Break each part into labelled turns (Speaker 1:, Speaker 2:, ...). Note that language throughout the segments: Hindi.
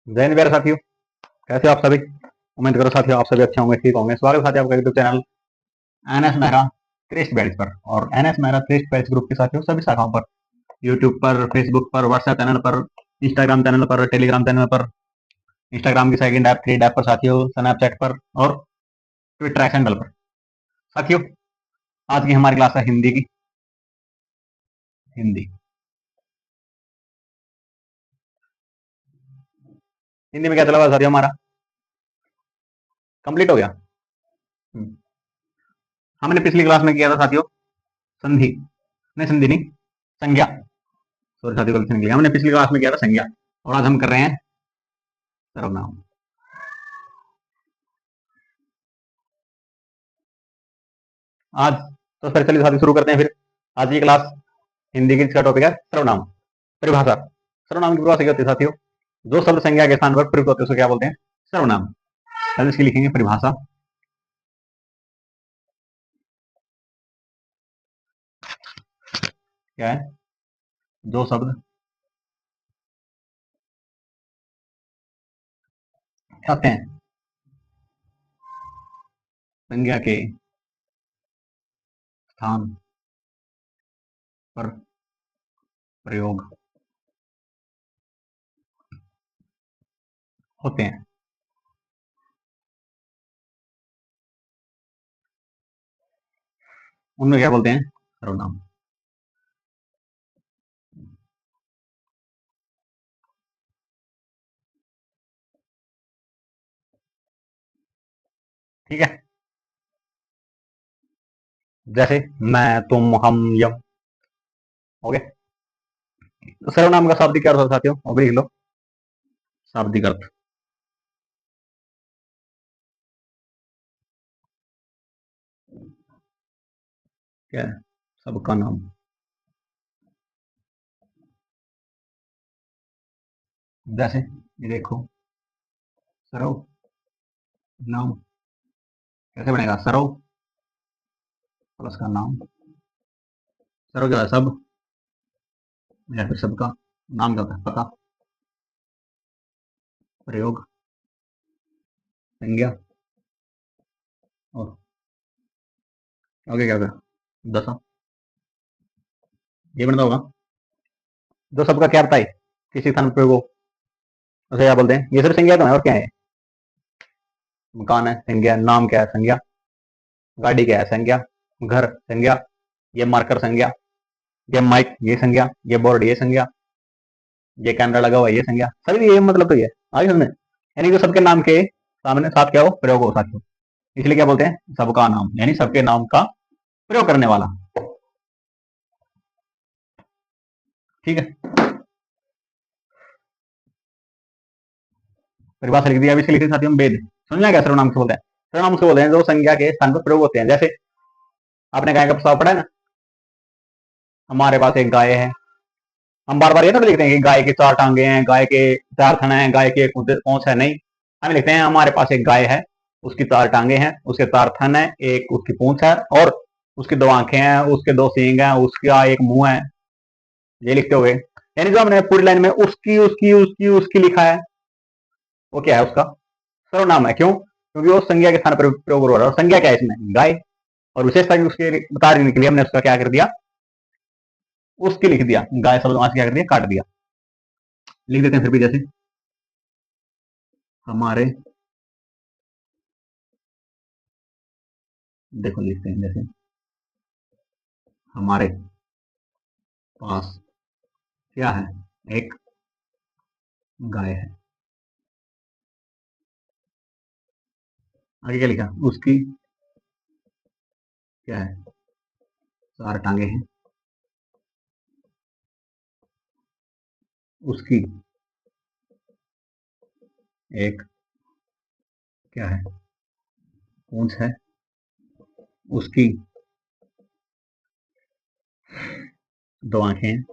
Speaker 1: जय हिंद प्यारे साथियों, कैसे हो आप सभी। उम्मीद करो साथियों आप सभी अच्छे होंगे, ठीक होंगे। स्वागत है साथियों आपका YouTube channel NS Mehra Christ batch पर। और NS Mehra Christ batch group के साथियों सभी शाखाओं पर, यूट्यूब पर, फेसबुक पर, व्हाट्सएप चैनल पर, इंस्टाग्राम चैनल पर, टेलीग्राम चैनल पर, इंस्टाग्राम की सेकंड ऐप, थ्रेड ऐप पर साथियों, स्नैपचैट पर और ट्विटर हैंडल पर साथियों। आज की हमारी क्लास है हिंदी की। हिंदी हिंदी में क्या चला हुआ साथियों हमारा? कंप्लीट हो गया। हम्म। हमने पिछली क्लास में किया था साथियों संधि, नहीं संधि नहीं, संज्ञा। सॉरी साथियों, गलती से निकल गया। हमने पिछली क्लास में किया था संज्ञा और आज हम कर रहे हैं सर्वनाम। आज तो फिर चलिए साथी शुरू करते हैं फिर आज की क्लास। हिंदी की इसका टॉपिक है सर्वनाम। परिभाषा। सर्वनाम की परिभाषा क्या होती है साथियों? जो शब्द संज्ञा के स्थान पर प्रयुक्त होते हैं उसको क्या बोलते हैं? सर्वनाम। पहले इसकी लिखेंगे परिभाषा। क्या है? जो शब्द आते हैं संज्ञा के स्थान पर प्रयोग होते हैं उनमें क्या बोलते हैं? सर्वनाम। ठीक है, जैसे मैं, तुम, हम, यम। हो गया। तो सर्वनाम का शाब्दिक क्या अर्थ होता है साथियों? और भी लिख लो शाब्दिक अर्थ। क्या है? सबका नाम। जैसे ये देखो, सर्व नाम कैसे बनेगा? सर्व प्लस का नाम। सर्व क्या है? सब या फिर सबका। नाम क्या होता है? पता। प्रयोग संज्ञा और आगे क्या होगा? दशा। ये बनता होगा। जो सबका क्या बताए किसी स्थान पर प्रयोग हो उसे क्या बोलते हैं? ये सिर्फ संज्ञा तो है, और क्या है? मकान है संज्ञा, नाम क्या है? संज्ञा। गाड़ी क्या है? संज्ञा। घर संज्ञा। ये मार्कर संज्ञा। ये माइक ये संज्ञा। ये बोर्ड ये संज्ञा। ये कैमरा लगा हुआ है ये संज्ञा। सभी ये मतलब तो ये आगे समझ में, यानी कि सबके नाम के सामने साथ क्या हो? प्रयोग हो साथियों। इसलिए क्या बोलते हैं? सबका नाम, यानी सबके नाम का प्रयोग करने वाला। ठीक है, परिभाषा लिख दिया। अभी इसके लिखे साथियों वेद। समझना क्या सर्वनाम से बोलते हैं? सर्वनाम से बोलते हैं जो संज्ञा के स्थान पर प्रयोग होते हैं। जैसे आपने गाय का प्रस्ताव पढ़ा है ना, हमारे पास एक गाय है। हम बार बार ये तो लिखते हैं कि गाय के चार टांगे हैं, गाय के चार थन हैं, गाय के एक पहुंच है। नहीं, हम लिखते हैं हमारे पास एक गाय है, उसकी चार टांगे हैं, उसके चार थन है, एक उसकी पूंछ है और उसकी दो आंखें हैं, उसके दो सींग हैं, उसका एक मुंह है। ये लिखते हुए यानी जो हमने पूरी लाइन में उसकी उसकी उसकी उसकी लिखा है वो क्या है? उसका सर्वनाम है। क्यों? क्योंकि वो संज्ञा के स्थान पर प्रयोग हो रहा है। और संज्ञा क्या है इसमें? गाय। और विशेषता उसके बता देने के लिए हमने उसका क्या कर दिया? उसकी लिख दिया। गाय शब्द वहां से क्या कर दिया? काट दिया। लिख देते हैं फिर भी। जैसे हमारे, देखो लिखते हैं जैसे हमारे पास क्या है? एक गाय है। आगे क्या लिखा? उसकी क्या है? चार टांगे हैं। उसकी एक क्या है? पूंछ है। उसकी दो आंखें हैं।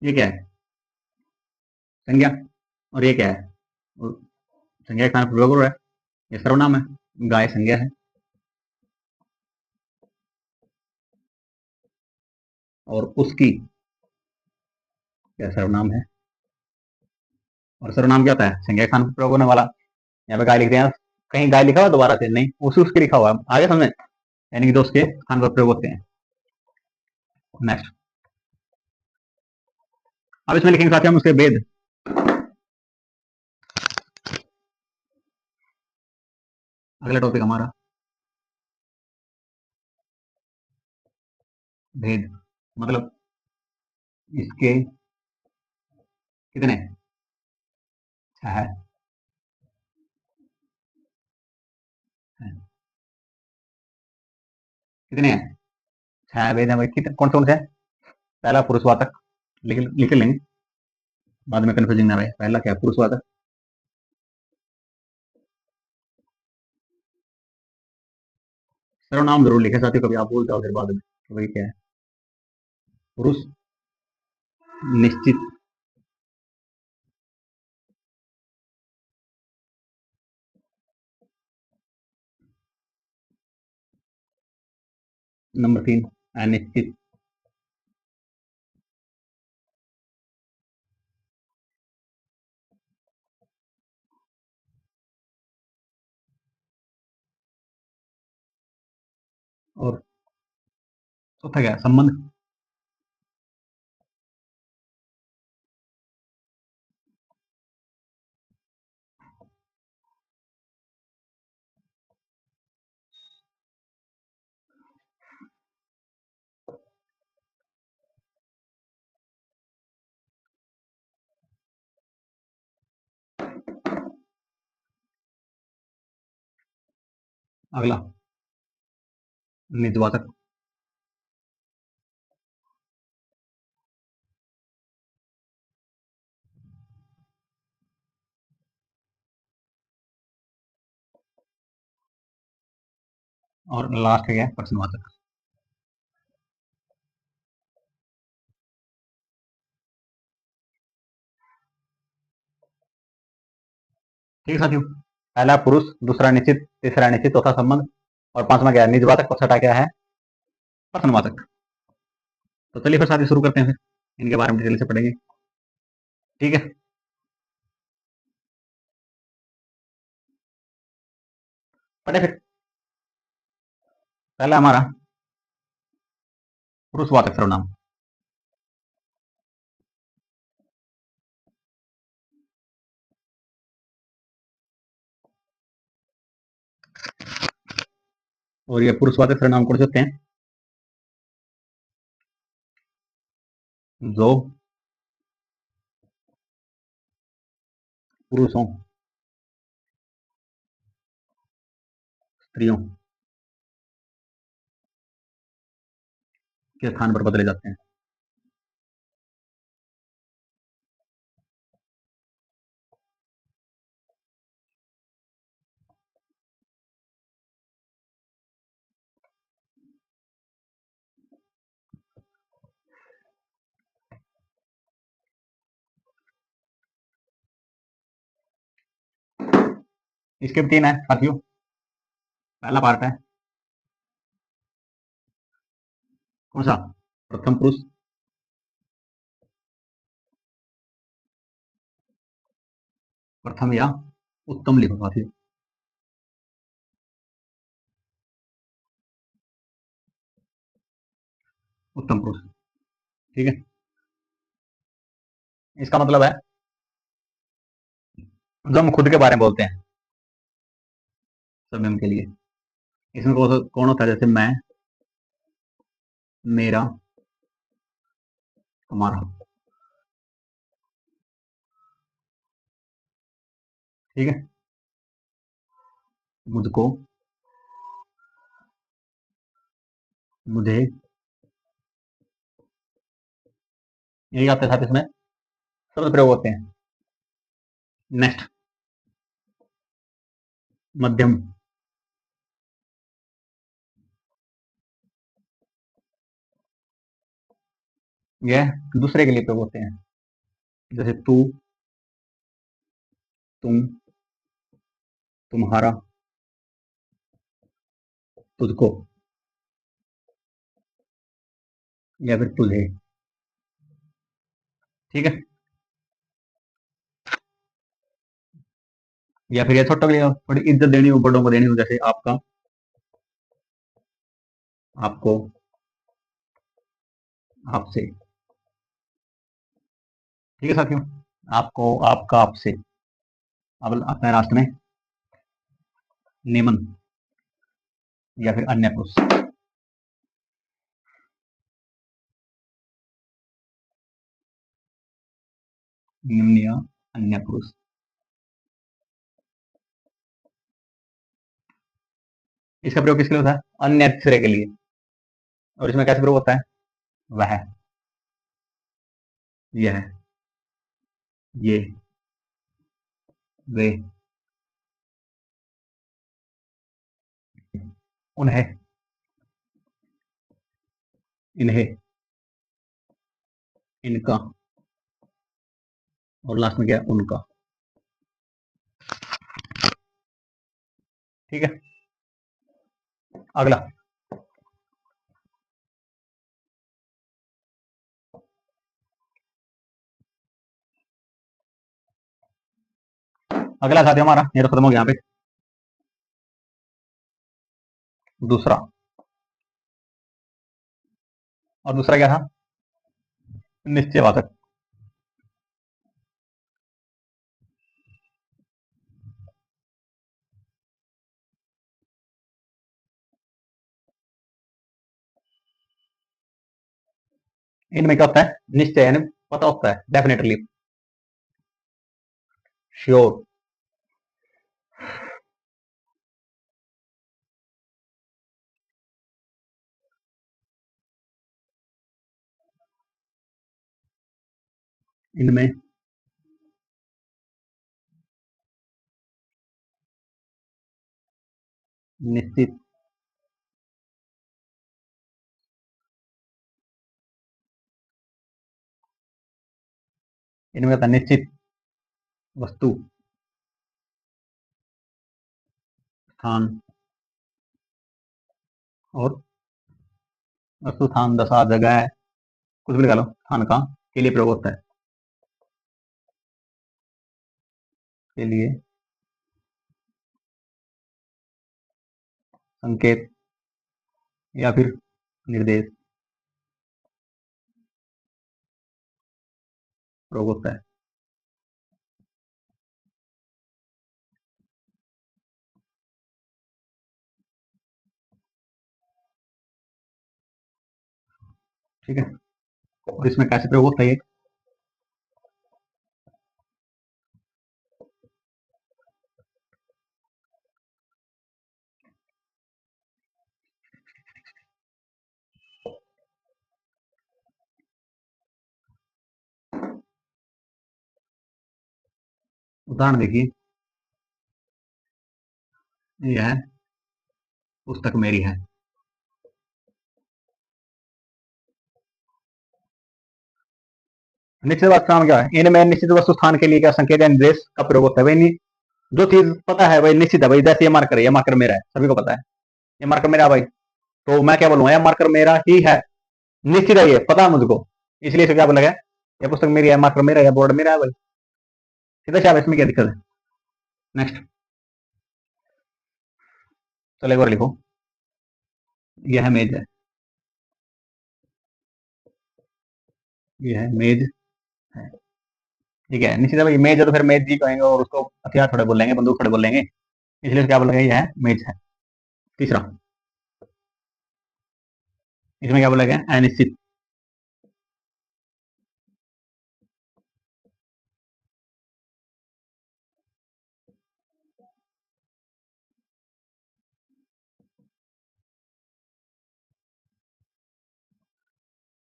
Speaker 1: ये क्या है? संज्ञा। और ये क्या है? संज्ञा का प्रयोग हो रहा है, ये सर्वनाम है। गाय संज्ञा है और उसकी क्या सर्वनाम है। और सर्वनाम क्या होता है, संज्ञा स्थान पर प्रयोग होने वाला। यहाँ पे गाय लिखते हैं, कहीं गाय लिखा हुआ दोबारा से नहीं, उसी उसके लिखा हुआ है, आगे समझे, यानी कि दोस्त के स्थान पर प्रयोग होते हैं। नेक्स्ट, अब इसमें लिखेंगे साथ ही हम उसके भेद। अगला टॉपिक हमारा भेद, मतलब इसके कितने है, कितने हैं, छह भेद है भाई, कितने कौन कौन से हैं। पहला पुरुषवाचक, लिख लेंगे बाद में कंफ्यूजिंग ना रहे। पहला क्या है, पुरुषवाचक। सर्वनाम जरूर लिखे साथियों, कभी आप भूल जाओ फिर बाद में तो वही क्या है, पुरुष निश्चित। नंबर 3 अनिश्चित। और चौथा क्या है, संबंध। अगला निजवाचक। और लास्ट क्या है, प्रश्नवाचक। ठीक है साथियों, पहला पुरुष, दूसरा निश्चित, तीसरा निश्चित, चौथा संबंध, और पांचवा क्या है, निजवाचक, और छठा क्या है, प्रश्नवाचक। तो चलिए फिर साथियों शुरू करते हैं, फिर इनके बारे में डिटेल से पढ़ेंगे। ठीक है, पढ़े फिर। पहला हमारा पुरुषवाचक सर्वनाम। और ये पुरुषवाचक सर्वनाम कौन से होते हैं, जो पुरुषों, स्त्रियों के स्थान पर बदले जाते हैं। इसके भी तीन है साथियों। पहला पार्ट है कौन सा, प्रथम पुरुष, प्रथम या उत्तम लिखो साथियों, उत्तम पुरुष। ठीक है, इसका मतलब है जो हम खुद के बारे में बोलते हैं स्वयं के लिए, इसमें कौन होता है, जैसे मैं, मेरा, हमारा। ठीक है, मुझको, मुझे, यही आते साथ इसमें शब्द प्रयोग होते हैं। नेक्स्ट, मध्यम, यह दूसरे के लिए प्रयोग होते हैं, जैसे तू, तुम, तुम्हारा, तुझको, या फिर तुझे। ठीक है। या फिर ये छोटों के लिए थोड़ी इज्जत देनी हो, बड़ों को देनी हो, जैसे आपका, आपको, आपसे। ठीक है साथियों, आपको, आपका, आपसे। अब आता है लास्ट में निमन या फिर अन्य पुरुष। निम्न या अन्य पुरुष। इसका प्रयोग किसके लिए होता है? अन्य तीसरे के लिए। और इसमें कैसे प्रयोग होता है? वह, यह, ये, वे, उन्हें, इन्हें, इनका, और लास्ट में क्या है? उनका। ठीक है। अगला, अगला साथी हमारा, ये तो खत्म हो गया यहाँ पे। दूसरा, और दूसरा क्या था? निश्चयवाचक। इनमें क्या होता है? निश्चय यानी पता होता है, डेफिनेटली, श्योर। इनमें निश्चित, इनमें होता है निश्चित वस्तु, स्थान, और वस्तु, स्थान, दशा, जगह, कुछ भी निकालो, स्थान का के लिए प्रयोग होता है, के लिए संकेत या फिर निर्देश प्रयोग होता है। ठीक है। और इसमें कैसे प्रयोग होता है? उदाहरण देखिए, यह पुस्तक मेरी है। निश्चित वस्तु नाम क्या है? इनमें निश्चित वस्तु स्थान के लिए क्या संकेत या निर्देश का प्रयोग होता है? भाई जो चीज पता है भाई, निश्चित है भाई, जैसे ये मार्कर है, ये मार्कर मेरा है, सभी को पता है ये मार्कर मेरा है भाई, तो मैं क्या बोलूंगा? ये मार्कर मेरा ही है, निश्चित है, ये पता है मुझको, इसलिए इसे क्या बोला गया? ये पुस्तक मेरी है, मार्कर मेरा है, बोर्ड मेरा है भाई। सीधा साहब, इसमें क्या दिक्कत है? नेक्स्ट, चलो एक बार लिखो, यह मेज है, यह मेज है। ठीक है, निश्चित है भाई, मेज है तो फिर मेज जी कहेंगे, और उसको हथियार थोड़े बोलेंगे, बंदूक थोड़े बोलेंगे, इसलिए क्या बोलेंगे? यह मेज है। तीसरा, इसमें क्या बोला गया? अनिश्चित।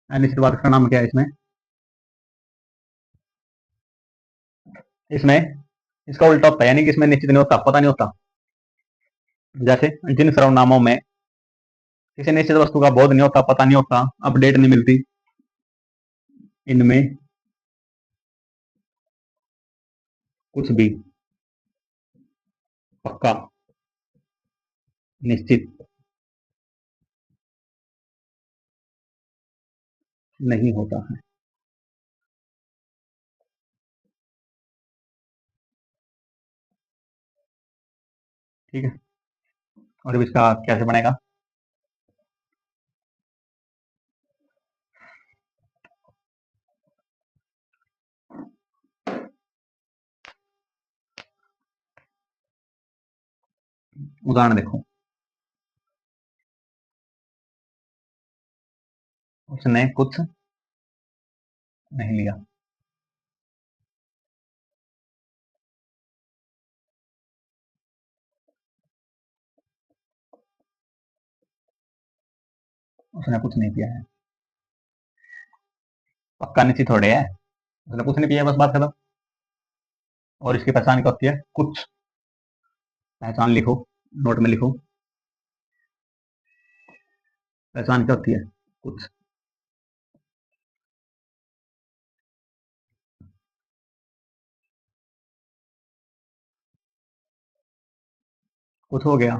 Speaker 1: अनिश्चित बात का नाम क्या है इसमें? इसमें इसका उल्टा होता है, यानी कि इसमें निश्चित नहीं होता, पता नहीं होता। जैसे जिन सर्वनामों में किसी निश्चित वस्तु का बोध नहीं होता, पता नहीं होता, अपडेट नहीं मिलती, इनमें कुछ भी पक्का, निश्चित नहीं होता है। ठीक है। और अब इसका कैसे बनेगा? उदाहरण देखो, उसने कुछ नहीं लिया। उसने कुछ नहीं किया है, पक्का निश्चित थोड़े है। उसने कुछ नहीं किया, बस बात खत्म। और इसकी पहचान क्या होती है? कुछ। पहचान लिखो, नोट में लिखो, पहचान क्या होती है? कुछ। कुछ हो गया,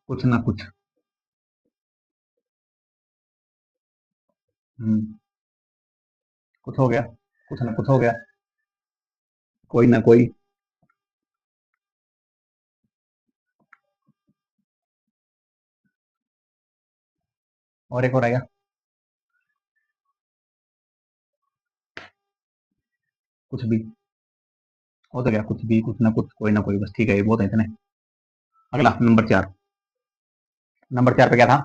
Speaker 1: कुछ ना कुछ। हम्म, कुछ हो गया, कुछ ना कुछ हो गया, कोई ना कोई। और एक और आएगा, कुछ भी। हो तो गया, कुछ भी, कुछ ना कुछ, कोई ना कोई, बस ठीक है, ये बहुत है इतने। अगला नंबर 4। नंबर 4 पे क्या था?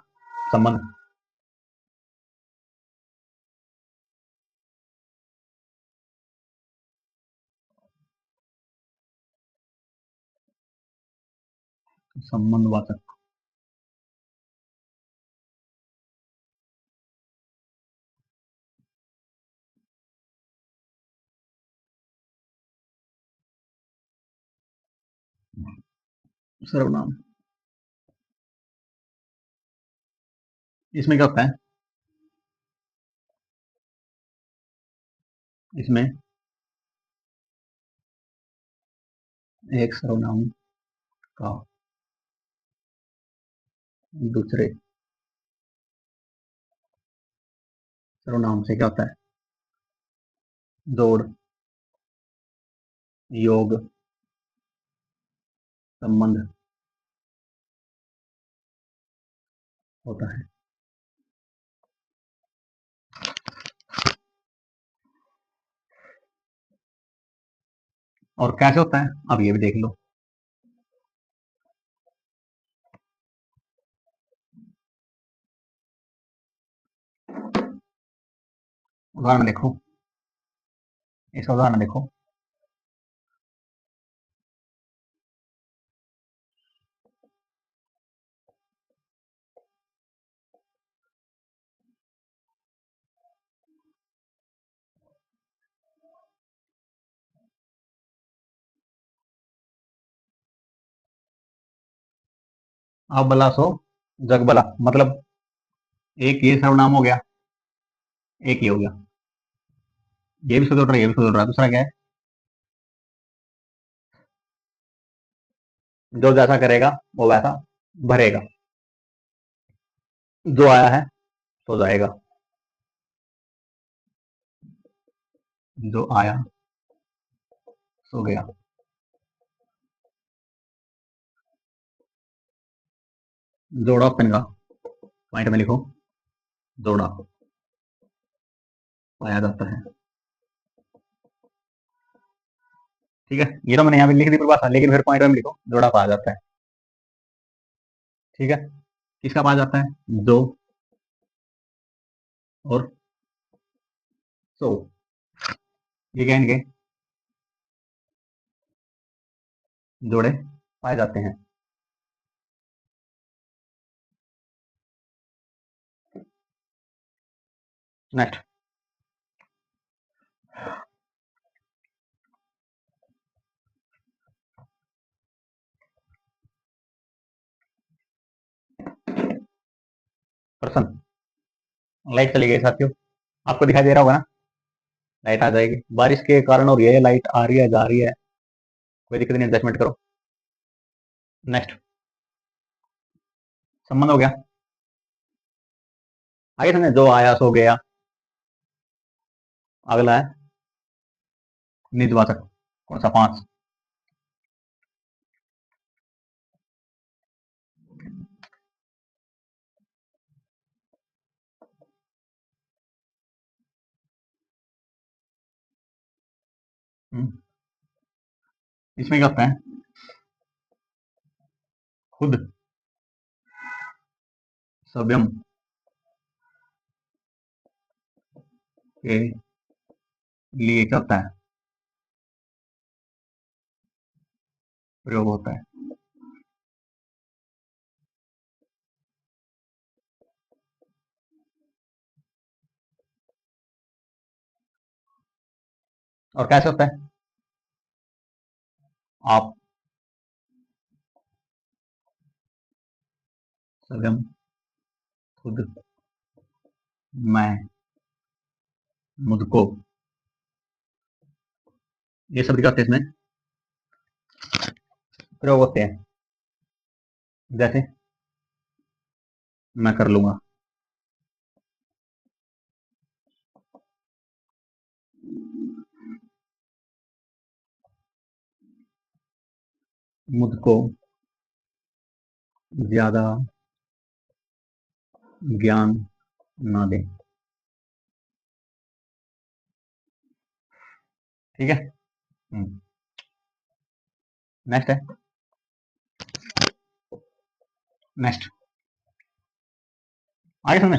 Speaker 1: संबंध। संबंधवाचक। सर्वनाम। इसमें क्या होता है? इसमें एक सर्वनाम का दूसरे सर्वनाम से क्या होता है? जोड़, योग, संबंध होता है। और कैसे होता है, अब ये भी देख लो। उदाहरण देखो, इसका उदाहरण देखो। अब भला सो जग भला, मतलब एक ये सर्वनाम हो गया, एक ये हो गया, ये भी सुधर रहा है, ये भी सुधर रहा है। दूसरा क्या है? जो जैसा करेगा वो वैसा भरेगा। जो आया है सो जाएगा। जो आया सो गया। जोड़ा ऑप्शन का पॉइंट में लिखो, जोड़ा पाया जाता है। ठीक है, ये तो मैंने यहाँ पे लिख दी परिभाषा, लेकिन फिर पॉइंट में लिखो, जोड़ा पाया जाता है। ठीक है, किसका पाया जाता है? जो और सो, ये क्या इनके जोड़े पाए जाते हैं। नेक्स्ट। पर्सन। लाइट चली गई साथियों, आपको दिखाई दे रहा होगा ना? लाइट आ जाएगी, बारिश के कारण हो रही है, लाइट आ रही है जा रही है, कोई दिक्कत नहीं, एडजस्टमेंट करो। नेक्स्ट, संबंध हो गया। आगे समझे, जो आया सो गया। अगला है निजवाचक, कौन सा? 5। इसमें क्या होता है? खुद सभ्यम के लिए क्या होता है? प्रयोग होता है। और कैसे होता है? आप सभ्यम, खुद, मैं, मुझको, ये शब्द क्या होते हैं इसमें? प्रयोग होते हैं। जैसे मैं कर लूंगा, मुझको ज्यादा ज्ञान ना दे। ठीक है। नेक्स्ट है। नेक्स्ट आगे सुनने,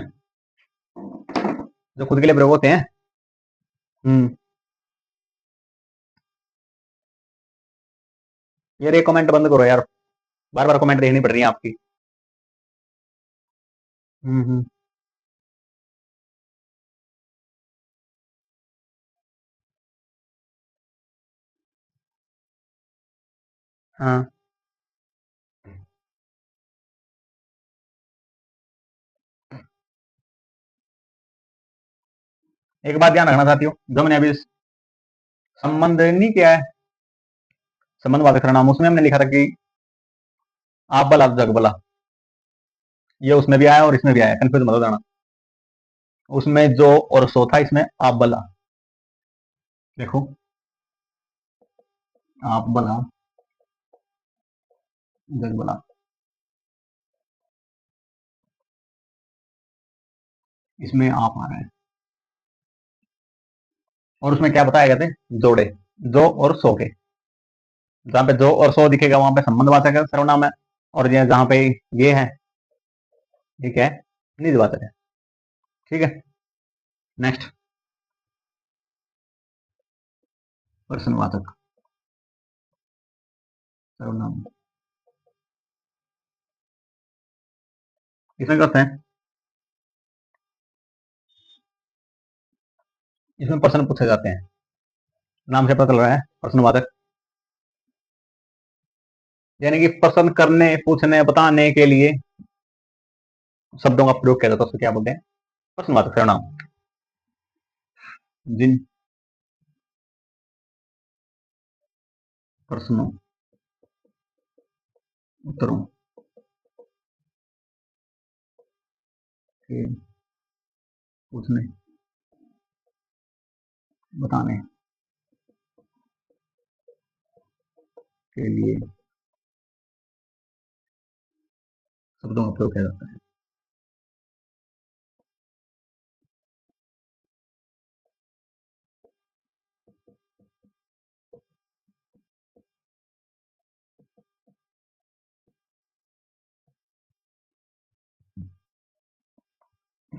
Speaker 1: जो खुद के लिए प्रयोग होते हैं। हम्म यार ये कमेंट बंद करो यार, बार बार कमेंट देखनी पड़ रही है आपकी। हम्म। हाँ, एक बात ध्यान रखना चाहती हूँ, जो मैंने अभी संबंध नहीं किया है, संबंधवाचक सर्वनाम, उसमें हमने लिखा था कि आप भला जग भला, ये उसमें भी आया और इसमें भी आया, कंफ्यूज मत हो जाना। उसमें जो और सो था, इसमें आप भला। देखो, आप भला जग भला, इसमें आप आ रहा है। और उसमें क्या बताया गया थे? जोड़े, जो और सो के। जहां पे जो और सो दिखेगा वहां पे संबंधवाचक है, सर्वनाम है। और ये जहां पे ये है, ये क्या है? निजवाचक है। ठीक है। नेक्स्ट, प्रश्नवाचक सर्वनाम, इसमें करते हैं, इसमें प्रश्न पूछे जाते हैं। नाम से पता चल रहा है प्रश्नवाचक, यानी कि प्रश्न करने, पूछने, बताने के लिए शब्दों का प्रयोग किया जाता है, उसको क्या बोलते हैं? प्रश्नवाचक सर्वनाम। जिन प्रश्नों, उत्तरों के पूछने, बताने के लिए शब्दों का प्रयोग किया जाता है।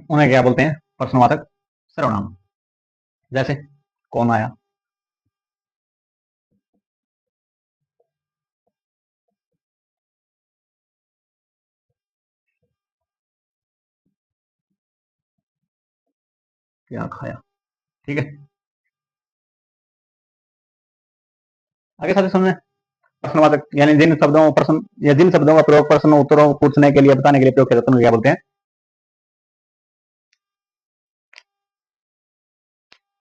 Speaker 1: उन्हें क्या बोलते हैं? प्रश्नवाचक सर्वनाम। जैसे कौन आया, क्या खाया। ठीक है। आगे साथ समझे, प्रश्नवाचक यानी जिन शब्दों प्रश्न, या जिन शब्दों का प्रयोग प्रश्न उत्तरों पूछने के लिए, बताने के लिए प्रयोग किया जाता है, क्या बोलते हैं?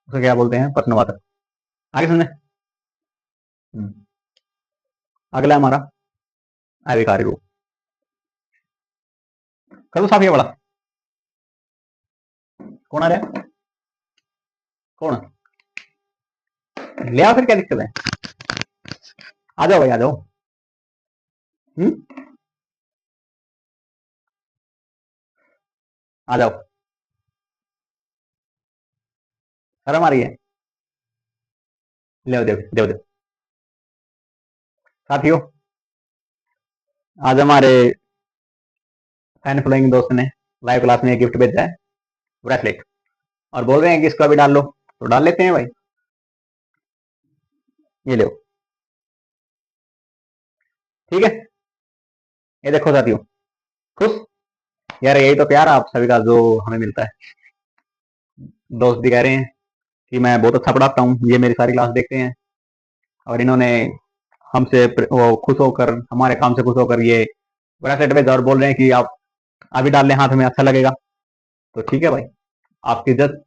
Speaker 1: उसे क्या बोलते हैं? प्रश्नवाचक। आगे समझे। अगला हमारा अधिकारी रूप। कर दो साफ ये वाला। कौन आ रहा है? कौन? ले आओ, फिर क्या दिक्कत है? आ जाओ भाई, आ जाओ। हम्म आ जाओ, शर्म आ रही है? ले देव देव देव। साथियों, आज हमारे फैन फॉलोइंग दोस्त ने लाइव क्लास में गिफ्ट भेजा है, ब्रेसलेट, और बोल रहे हैं कि इसको अभी डाल लो, तो डाल लेते हैं भाई। ये लो, ठीक है। ये देखो साथियों, खुश यार, यही तो प्यार आप सभी का जो हमें मिलता है। दोस्त भी कह रहे हैं कि मैं बहुत अच्छा पढ़ाता हूँ, ये मेरी सारी क्लास देखते हैं, और इन्होंने हमसे वो खुश होकर, हमारे काम से खुश होकर ये ब्रेसलेट भेजा और बोल रहे हैं कि आप अभी डाल लें, हाथ में अच्छा लगेगा। तो ठीक है भाई, आपकी इज्जत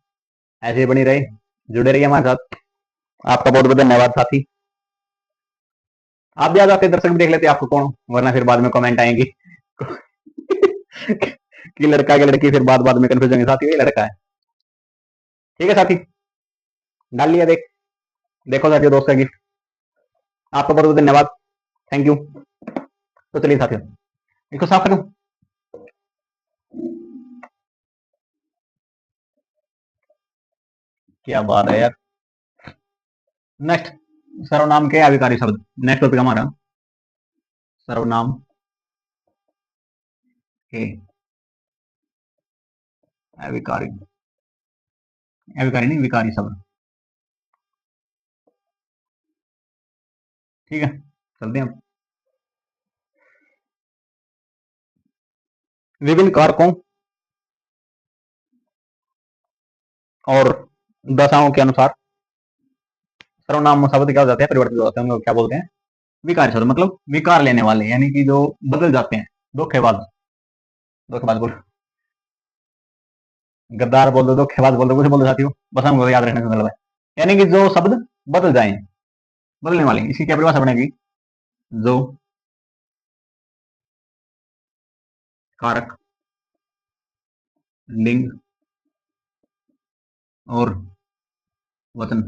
Speaker 1: ऐसे ही बनी रहे, जुड़े रहिए हमारे साथ। आपका बहुत बहुत धन्यवाद साथी। आप भी आ जाते, दर्शक भी देख लेते आपको कौन, वरना फिर बाद में कमेंट आएंगी कि लड़का की लड़की, फिर बाद में कंफ्यूज होंगे, साथी वही लड़का है। ठीक है साथी, डाल लिया। देखो साथियों, दोस्त का गिफ्ट, आपका बहुत बहुत धन्यवाद, थैंक यू। तो चलिए साथियों, इसको साफ करूं। क्या बात है यार। नेक्स्ट, सर्वनाम के अविकारी शब्द। नेक्स्ट टॉपिक हमारा सर्वनाम के अविकारी, अविकारी नहीं, विकारी शब्द। ठीक है, चलते हैं। विभिन्न कारकों और दशाओं के अनुसार सर्वनाम शब्द क्या हो जाते हैं, परिवर्तित हो जाते हैं, उनको क्या बोलते हैं, विकारी शब्द। मतलब विकार लेने वाले, यानी कि जो बदल जाते हैं। धोखेबाज, धोखेबाज बोल, गद्दार बोल दो, धोखेबाज बोल दो, कुछ बोल दो साथियों, बस हमको याद रखने का मतलब है, यानी कि जो शब्द बदल जाए, बदलने वाले। इसकी क्या परिभाषा बनेगी, जो कारक, लिंग और वचन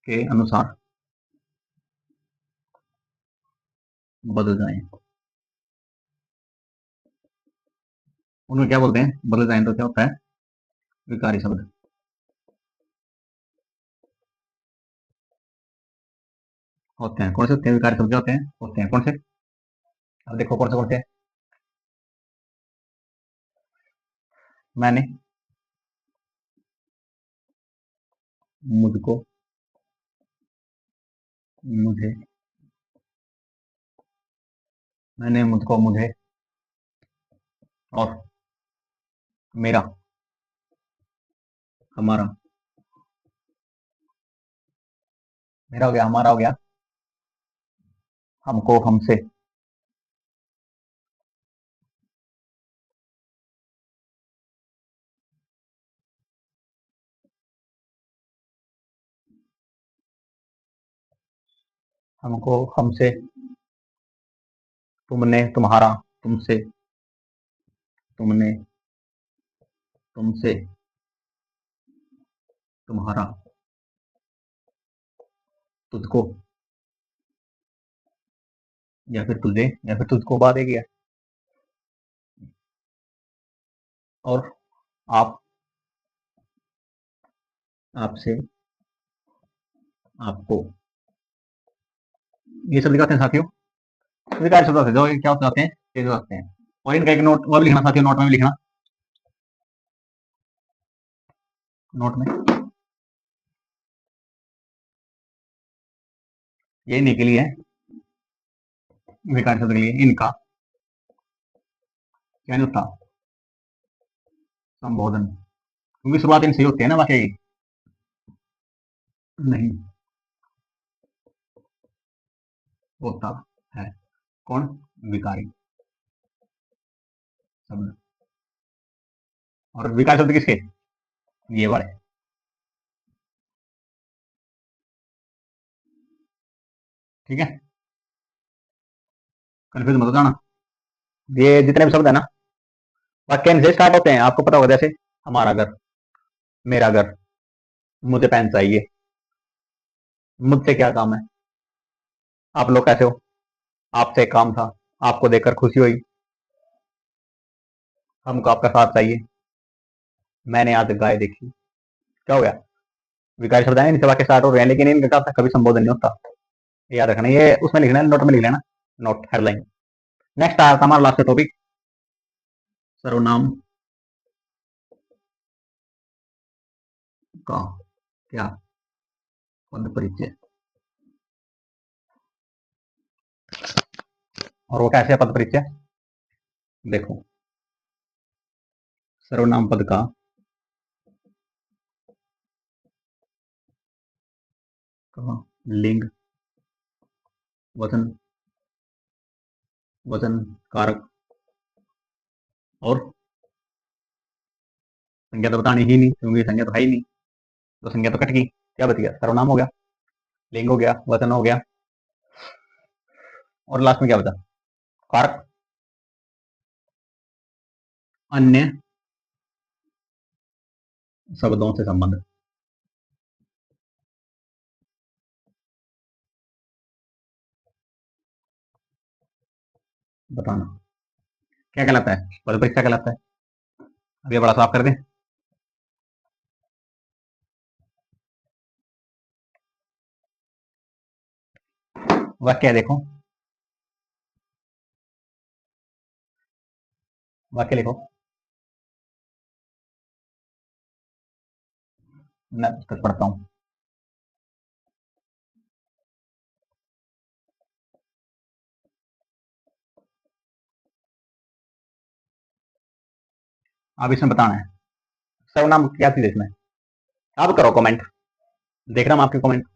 Speaker 1: के अनुसार बदल जाए, उनको क्या बोलते हैं, बदल जाए तो क्या होता है, विकारी शब्द। होते हैं कौन से, होते हैं विकारी शब्द, होते हैं, होते हैं कौन से। अब देखो कौन से हैं। मैंने, मुझको, मुझे, मैंने, मुझको, मुझे, और मेरा, हमारा। मेरा हो गया, हमारा हो गया, हमको, हमसे, हमको, हमसे, तुमने, तुम्हारा, तुमसे, तुमने, तुमसे, तुम्हारा, तुझको, या फिर तुझे, या फिर तुझको बाद एक, और आप, आपसे, आपको। ये सब लिखाते हैं साथियों, विकारी शब्द होते हैं, जो क्या हो जाते हैं, चेंज हो जाते हैं। और इनका एक नोट वो भी लिखना साथियों, नोट में भी लिखना, नोट में ये नहीं के लिए, विकारी शब्द के लिए इनका क्या नहीं होता, संबोधन, क्योंकि शुरुआत इनसे होती है ना वाक्य की। नहीं होता है कौन, विकारी शब्द। और विकारी शब्द किसके, ये वाले। ठीक है, कन्फ्यूज मत हो जाना। ये जितने भी शब्द है ना, वाक्य इनसे स्टार्ट होते हैं, आपको पता होगा, जैसे हमारा घर, मेरा घर, मुझे पेन चाहिए, मुझसे क्या काम है, आप लोग कैसे हो, आपसे काम था, आपको देखकर खुशी हुई, हमको आपका साथ चाहिए, मैंने आज गाय देखी। क्या हो गया, विकारी शब्द है, इनसे वाक्य स्टार्ट हो रहे हैं, लेकिन इनका कभी संबोधन नहीं होता। ये याद रखना, ये उसमें लिखना है, नोट में लिख लेना, नोट हेडलाइन। नेक्स्ट आता हमारा लास्ट टॉपिक, सर्वनाम का क्या पद परिचय, और वो कैसे पद परिचय, देखो सर्वनाम पद का लिंग, वचन, वचन कारक और संज्ञा तो बतानी ही नहीं, क्योंकि संज्ञा तो है ही नहीं, तो संज्ञा तो कट गई, क्या बच गया, सर्वनाम हो गया, लिंग हो गया, वचन हो गया, और लास्ट में क्या बचा, कारक, अन्य शब्दों से संबंध, बताना क्या कहलाता है, पद परिचय कहलाता है। अब ये बड़ा साफ कर दें, वाक्य देखो, वाक्य लिखो, मैं पुस्तक पढ़ता हूँ, अब इसमें बताना है सर्वनाम क्या चीज है इसमें, आप करो कमेंट, देख रहा हूं आपके कमेंट,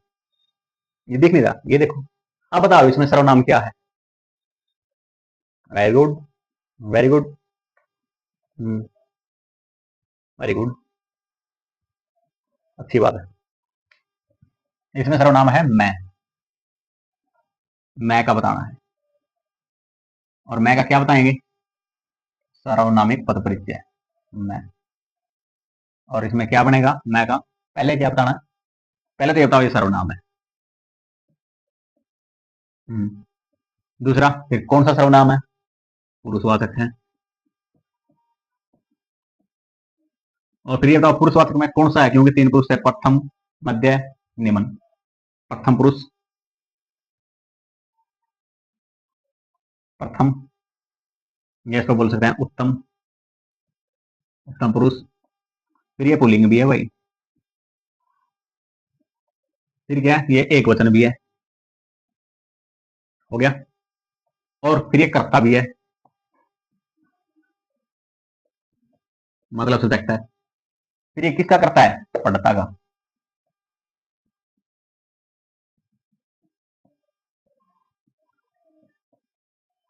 Speaker 1: ये दिख नहीं रहा, ये देखो, आप बताओ इसमें सर्वनाम क्या है। Very good, very good, very good, अच्छी बात है। इसमें सर्वनाम है मैं का बताना है, और मैं का क्या बताएंगे, सर्वनामिक पद परिचय मैं, और इसमें क्या बनेगा, मैं का पहले क्या बताना है, पहले तो ये बताओ ये सर्वनाम है। दूसरा फिर कौन सा सर्वनाम है, पुरुषवाचक है, और फिर ये बताओ पुरुषवाचक में कौन सा है, क्योंकि तीन पुरुष है, प्रथम, मध्य, निम्न। प्रथम पुरुष, प्रथम, ये इसको बोल सकते हैं उत्तम, उत्तम पुरुष, फिर ये पुल्लिंग भी है भाई, फिर क्या है, ये एक वचन भी है, हो गया, और फिर ये कर्ता भी है, मतलब सब्जेक्ट है, फिर ये किसका करता है, पढ़ता का,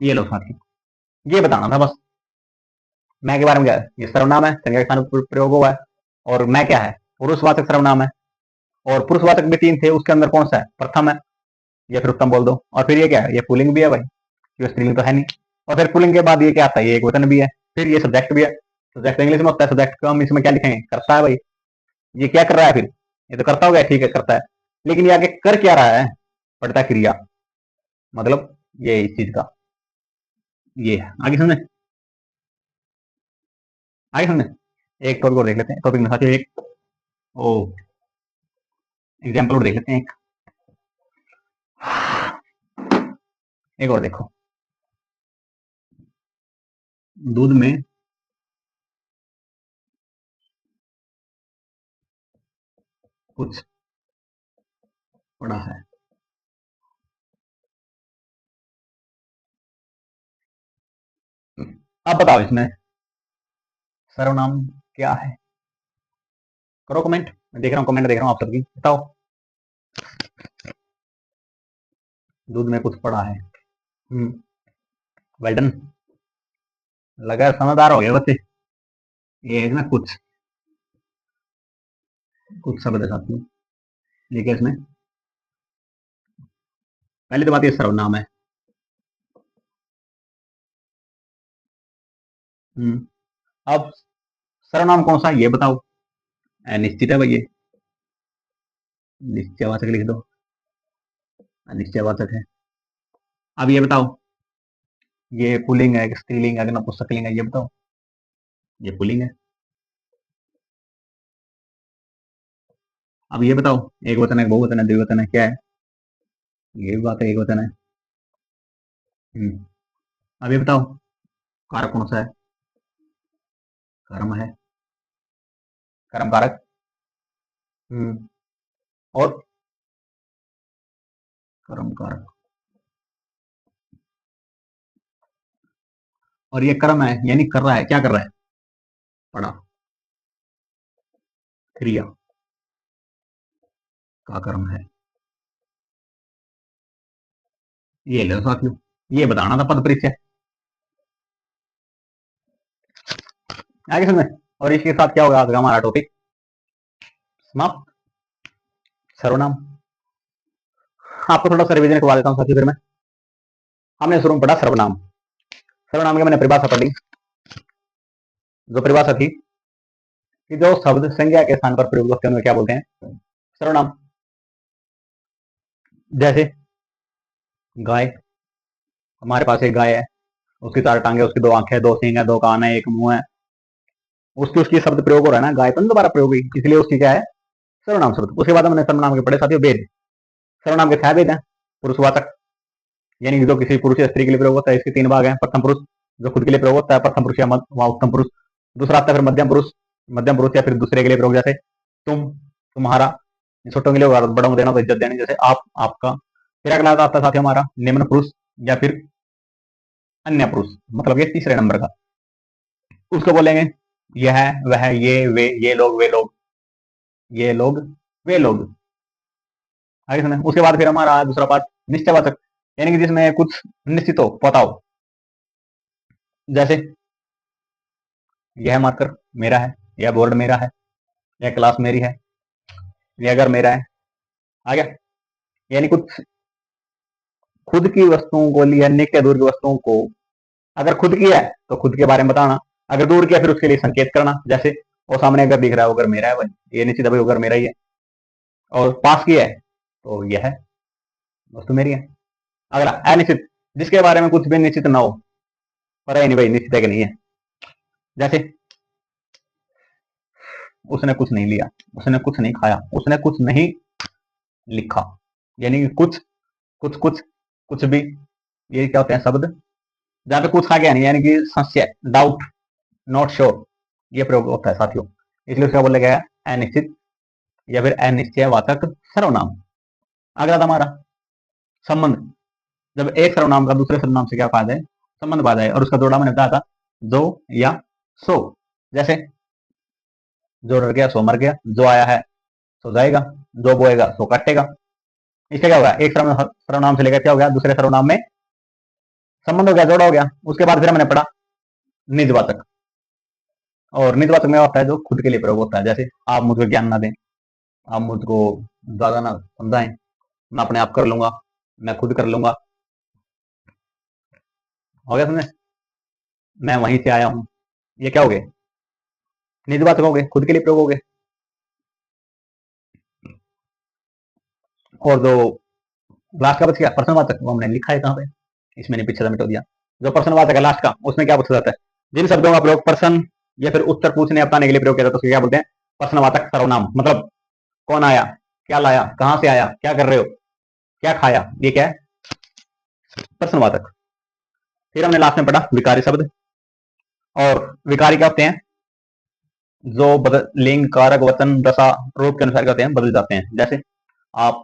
Speaker 1: ये लो साथी, ये बताना था बस। मैं के बारे में क्या है, ये सर्वनाम है, संज्ञा के स्थान पर प्रयोग हुआ है, और मैं क्या है, पुरुषवाचक सर्वनाम है, और पुरुषवाचक भी तीन थे, उसके अंदर कौन सा है, प्रथम है, या फिर उत्तम बोल दो, और फिर ये क्या है, ये पुल्लिंग भी है भाई, ये स्त्रीलिंग तो है नहीं, और फिर पुल्लिंग के बाद ये क्या आता है, ये एक वचन भी है, फिर ये सब्जेक्ट भी है, सब्जेक्ट इंग्लिश में होता है, सब्जेक्ट को हम इसमें क्या लिखेंगे, करता है भाई, ये क्या कर रहा है, फिर ये तो करता हो गया, ठीक है करता है, लेकिन ये आगे कर क्या रहा है, पढ़ता क्रिया, मतलब ये इस चीज का, ये है आगे समझे, आगे समझे। एक टॉपिक और देख लेते हैं, टॉपिक में साथियों एक ओ एग्जाम्पल और देख लेते हैं, एक और देखो, दूध में कुछ पड़ा है, अब बताओ इसमें सर्वनाम क्या है, करो कमेंट, मैं देख रहा हूँ कमेंट देख रहा हूँ आप सबकी, बताओ, दूध में कुछ पड़ा है, वेल डन, लगा समझदार हो गए बच्चे, ये है ना कुछ शब्द है साथियों, देखिए इसमें पहली तो बात ये सर्वनाम है, अब सर्वनाम कौन सा ये बताओ, निश्चित है भाई ये निश्चयवाचक लिख दो, निश्चयवाचक है। अब ये बताओ ये पुल्लिंग है, स्त्रीलिंग है, नपुंसकलिंग है, ये बताओ, ये पुल्लिंग है, अब ये बताओ, एक वचन है, बहुवचन है, द्विवचन है, क्या है? ये भी बात है, एक वचन है। अब ये बताओ, कारक कौन सा है? कर्म है, कर्म कारक। और कर्म कारक, और ये कर्म है, यानी कर रहा है, क्या कर रहा है? पढ़ा, क्रिया का कर्म है। ये लो साथियों, ये बताना था पद परिचय। आगे समझ में? और इसके साथ क्या होगा आज का हमारा टॉपिक समाप्त। सर्वनाम। आपको थोड़ा सा रिवीजन करवा देता हूँ साथियों। फिर मैं, हमने शुरू में पढ़ा सर्वनाम। सर्वनाम की मैंने परिभाषा पढ़ी। जो परिभाषा थी कि जो शब्द संज्ञा के स्थान पर प्रयोग होते हैं उन्हें क्या बोलते हैं? सर्वनाम। जैसे गाय, हमारे पास एक गाय है, उसकी 4 टांगे, उसकी 2 आंखें, 2 सींग है, 2 कान है, 1 मुंह है। उसकी शब्द प्रयोग हो रहा है ना, गाय तो दोबारा प्रयोग हुई, इसलिए उसकी क्या है? सर्वनाम शब्द। उसके बाद हमने सर्वनाम के पढ़े साथियों वेद। सर्वनाम के 6 वेद हैं। पुरुषवाचक, यानी जो किसी पुरुष या स्त्री के लिए प्रयोग होता है, इसके 3 भाग हैं। प्रथम पुरुष, जो खुद के लिए प्रयोग होता है, प्रथम पुरुष या वहां उत्तम पुरुष। दूसरा आता है फिर मध्यम पुरुष, मध्यम पुरुष या फिर दूसरे के लिए प्रयोग, जैसे तुम, तुम्हारा, छोटों के लिए होगा, बड़ों को देना तो इज्जत देनी, जैसे आप, आपका। फिर अगला आता है साथी हमारा निम्न पुरुष या फिर अन्य पुरुष, मतलब ये तीसरे नंबर का। उसको बोलेंगे यह, वह, ये, वे, ये लोग, वे लोग, ये लोग, वे लोग। आगे सुने। उसके बाद फिर हमारा दूसरा पार्ट निश्चयवाचक, यानी कि जिसमें कुछ निश्चित हो, पता हो। जैसे यह मार्कर मेरा है, यह बोर्ड मेरा है, यह क्लास मेरी है, यह घर मेरा है। आ गया? यानी कुछ खुद की वस्तुओं को लिया, नित्य दूर की वस्तुओं को अगर खुद की है तो खुद के बारे में बताना, अगर दूर किया फिर उसके लिए संकेत करना। जैसे वो सामने अगर दिख रहा है वो घर मेरा है भाई, ये निश्चित है भाई वो घर मेरा ही है। और पास किया है तो यह है वस्तु मेरी है। अगला अनिश्चित, जिसके बारे में कुछ भी निश्चित ना हो, पर है नहीं भाई निश्चित है कि नहीं है। जैसे उसने कुछ नहीं लिया, उसने कुछ नहीं खाया, उसने कुछ नहीं लिखा, यानी कि कुछ, कुछ कुछ, कुछ भी, ये क्या होते हैं शब्द जहां पे कुछ आ गया नहीं, यानी कि संशय, डाउट, नॉट श्योर, ये प्रयोग होता है साथियों। इसलिए उसका बोला गया अनिश्चित या फिर अनिश्चयवाचक सर्वनाम। अगला था हमारा संबंध। जब एक सर्वनाम का दूसरे सर्वनाम से क्या पा जाए? संबंध पा जाए। और उसका जोड़ा मैंने बताया था जो या सो। जैसे जो रह गया सो मर गया, जो आया है सो जाएगा, जो बोएगा सो काटेगा। इससे क्या होगा? एक सर्वनाम से लेकर क्या हो गया? दूसरे सर्वनाम में संबंध हो गया, जोड़ा हो गया। उसके बाद फिर हमने पढ़ा निजवाचक। और निजवाचक में होता है जो खुद के लिए प्रयोग होता है। जैसे आप मुझको ज्ञान ना दें, आप मुझको ज्यादा ना समझाएं, मैं अपने आप कर लूंगा, मैं खुद कर लूंगा। हो गया समझे? मैं वहीं से आया हूं, ये क्या हो गए? निजवाचक हो गए, खुद के लिए प्रयोग हो गए। और जो लास्ट का बच गया प्रश्नवाचक, वो हमने लिखा है कहां पे? इसमें नहीं, पीछे मिटा दिया। जो प्रश्नवाचक है लास्ट का, उसमें क्या पूछा जाता है? जिन शब्दों का प्रयोग प्रश्न या फिर उत्तर पूछने या बताने के लिए प्रयोग किया जाता है उसको क्या बोलते हैं? प्रश्नवाचक सर्वनाम। मतलब कौन आया, क्या लाया, कहां से आया, क्या कर रहे हो, क्या खाया, ये क्या है? प्रश्नवाचक। फिर हमने लास्ट में पढ़ा विकारी शब्द। और विकारी क्या होते हैं? जो बदल लिंग, कारक, वचन, दशा, रूप के अनुसार क्या होते हैं? बदल जाते हैं। जैसे आप,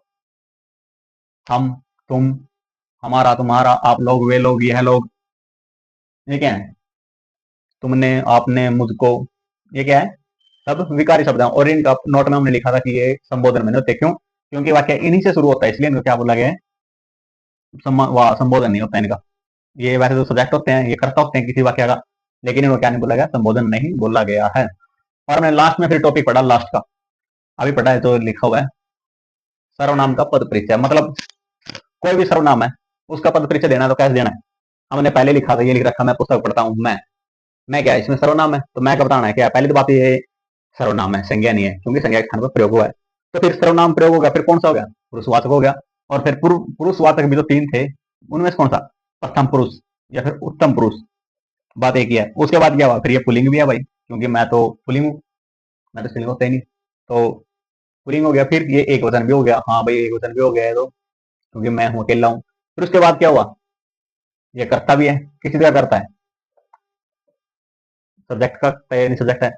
Speaker 1: हम, तुम, हमारा, तुम्हारा, आप लोग, वे लोग, यह लोग, ये क्या है? तुमने, आपने, मुझको, ये क्या है? सब विकारी शब्द है। और इनका नोट में हमने लिखा था कि ये संबोधन में होते, क्यों? क्योंकि वाक्य इन्हीं से शुरू होता है, इसलिए इनको क्या बोला गया है? संबोधन नहीं होता इनका। ये वैसे तो सब्जेक्ट होते हैं, ये कर्ता होते हैं किसी वाक्य का, लेकिन इनको क्या नहीं बोला गया? संबोधन नहीं बोला गया है। और हमने लास्ट में फिर टॉपिक पढ़ा लास्ट का, अभी पढ़ा है जो लिखा हुआ है सर्वनाम का पद परिचय। मतलब कोई भी सर्वनाम है उसका पद परिचय देना है तो कैसे देना है? हमने पहले लिखा था, ये लिख रखा, मैं पुस्तक पढ़ता हूँ, मैं क्या है इसमें सर्वनाम है, तो मैं का बताना है क्या? पहली तो बात ये सर्वनाम है, संज्ञा नहीं है, क्योंकि संज्ञा के स्थान पर प्रयोग हुआ है। तो फिर सर्वनाम प्रयोग होगा, फिर कौन सा हो गया? पुरुषवाचक हो गया। और फिर पुरुषवाचक भी जो 3 थे उनमें से कौन सा? प्रथम पुरुष या फिर उत्तम पुरुष। बात एक ही है। उसके बाद क्या हुआ? फिर ये पुलिंग भी है भाई, क्योंकि मैं तो पुलिंग हूँ, मैं तो स्त्रीलिंग होता ही नहीं। तो पुलिंग हो गया, फिर ये एक वचन भी हो गया, हाँ भाई एक वचन भी हो गया है तो, क्योंकि मैं हूं अकेला हूं। फिर उसके बाद क्या हुआ, ये करता भी है, किस चीज का करता है, सब्जेक्ट का करता है, सब्जेक्ट है।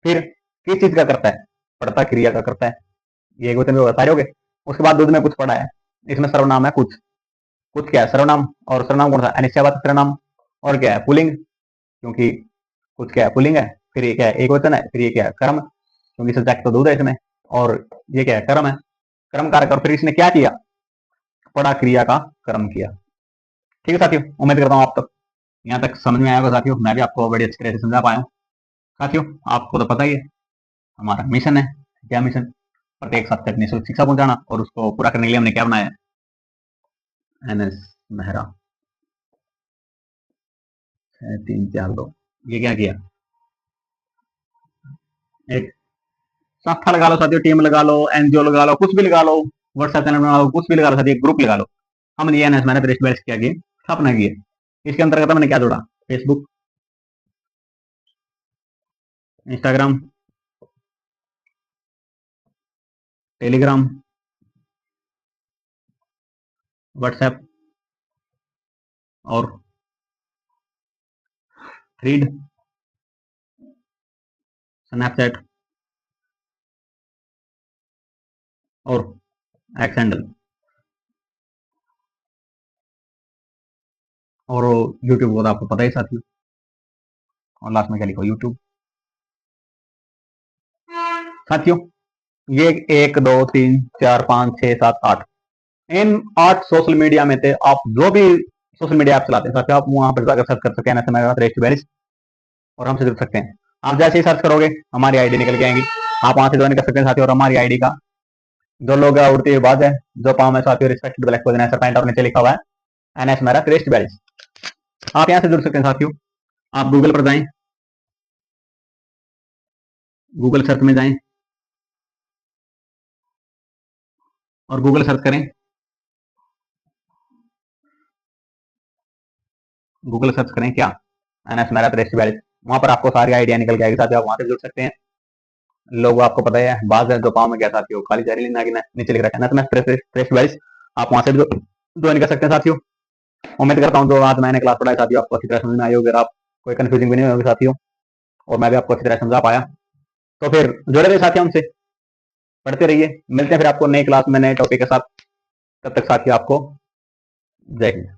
Speaker 1: फिर किस चीज का करता है, पढ़ता क्रिया का करता है, ये एक वचन भी होगा, सारे हो गए। उसके बाद दूध में कुछ पड़ा है, इसमें सर्वनाम है कुछ, कुछ क्या है सर्वनाम, और सर्वनाम कौन सा, अनिश्चयवाचक सर्वनाम, और क्या है पुलिंग, क्योंकि कुछ क्या है पुलिंग है, फिर ये क्या है एक वचन है, फिर ये क्या है कर्म, क्योंकि सब्जेक्ट तो दूध है इसमें, और ये क्या है कर्म है, कर्म कारक, और फिर इसने क्या किया, पढ़ा क्रिया का कर्म किया। ठीक है साथियों, उम्मीद करता हूँ आप तक यहाँ तक समझ में आया होगा साथियों, मैं भी आपको बड़ी अच्छी तरह से समझा पाया हूँ। साथियों आपको तो पता ही है हमारा मिशन है, क्या मिशन, प्रत्येक छात्र तक निःशुल्क शिक्षा पहुंचाना, और उसको पूरा करने के लिए हमने क्या बनाया, NS मेहरा 6342, ये क्या किया, एक संस्था लगा लो साथियों, टीम लगा लो, NGO लगा लो, कुछ भी लगा लो, व्हाट्सएप चैनल बना लो, कुछ भी लगा लो साथियों, ग्रुप लगा लो। हमने ये NS मैंने बेस्ट बैच किया की स्थापना की है। इसके अंतर्गत हमने क्या जोड़ा, फेसबुक, इंस्टाग्राम, टेलीग्राम, व्हाट्सएप, और थ्रीड, स्नैपचैट, और एक्स हैंडल, और यूट्यूब को तो आपको पता ही साथियों, और लास्ट में क्या लिखो, यूट्यूब। साथियों ये 1 2 3 4 5 6 7 8, इन 8 सोशल मीडिया में थे, आप जो भी सोशल मीडिया ऐप चलाते हैं साथियों, आप वहां पर जाकर सर्च कर सकते हैं रेस्ट बैरिस, और हमसे जुड़ सकते हैं। आप जैसे ही सर्च करोगे हमारी आईडी निकल के आएंगी, आप वहां से ज्वाइन कर सकते हैं साथियों। और हमारी आईडी का जो लोग उड़ती हुई बात है, जो पाँव में साथियों respected black poison sir pant और नीचे लिखा हुआ है NS मेरा रेस्ट बैरिस, आप यहाँ से जुड़ सकते हैं साथियों। आप गूगल पर जाएं, गूगल सर्च में जाएं, और गूगल सर्च करें, गूगल सर्च करें क्या, NS मेरा रेस्ट बैरिस, वहां पर आपको सारी आइडिया निकल के आएगी साथियों, आप वहां से जुड़ सकते हैं। लोग आपको पता है बात है, जो पाँव में क्या साथियों काली जहरीली नागिन है, नीचे लिख रखा है ना रेस्ट बैरिस, आप वहां से ज्वाइन कर सकते हैं साथियों। उम्मीद करता हूँ जो आज मैंने क्लास पढ़ाई साथियों आपको अच्छी तरह समझ में आई होगी, आप कोई कंफ्यूजिंग भी नहीं होगी साथियों, और मैं भी आपको अच्छी तरह समझा पाया। तो फिर जुड़े रहे साथियों हमसे, पढ़ते रहिए, मिलते हैं फिर आपको नई क्लास में नए टॉपिक के साथ, तब तक साथियों आपको जय हिंद।